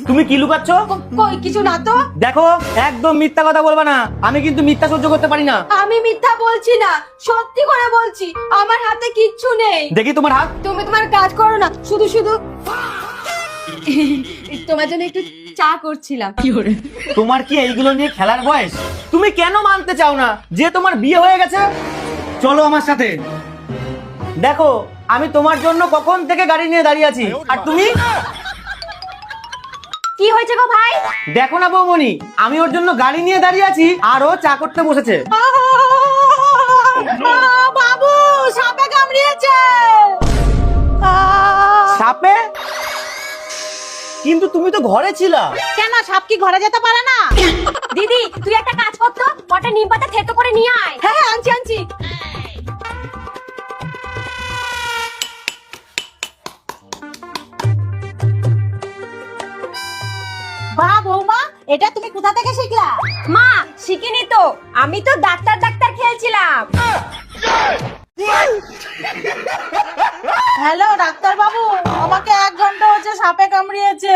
তুমি কি লুকাচ্ছ? কই কিছু না তো। দেখো, একদম মিথ্যা কথা বলবা না, আমি কিন্তু মিথ্যা সহ্য করতে পারি না। আমি মিথ্যা বলছি না, সত্যি করে বলছি, আমার হাতে কিচ্ছু নেই। দেখি তোমার হাত। তুমি তোমার কাজ করো না, শুধু শুধু তোমার জন্য একটু চা করছিলাম। তোমার কি এইগুলো নিয়ে খেলার বয়স? তুমি কেন মানতে চাও না যে তোমার বিয়ে হয়ে গেছে? চলো আমার সাথে। দেখো, আমি তোমার জন্য কখন থেকে গাড়ি নিয়ে দাঁড়িয়ে আছি, আর তুমি? কি হয়েছে গো ভাই? দেখো না বৌমনি, আমি ওর জন্য গাড়ি নিয়ে দাঁড়িয়ে আছি আর ও চা করতে বসেছে। বাবু, সাপে কামড়িয়েছে। সাপে? কিন্তু তুমি তো ঘরে ছিলা। কেন, সাপ কি ঘরে যেতে পারে না? দিদি, তুই একটা কাজ কর তো, কটা নিম পাতা থেতো করে নিয়ে আয়। হ্যাঁ, আনছি আনছি। বাহ বৌমা, এটা তুমি কোথা থেকে শিখলা? মা, শিখিনি তো, আমি তো ডাক্তার ডাক্তার খেলছিলাম। হ্যালো ডাক্তার বাবু, আমাকে 1 ঘন্টা হচ্ছে সাপে কামড়িয়েছে।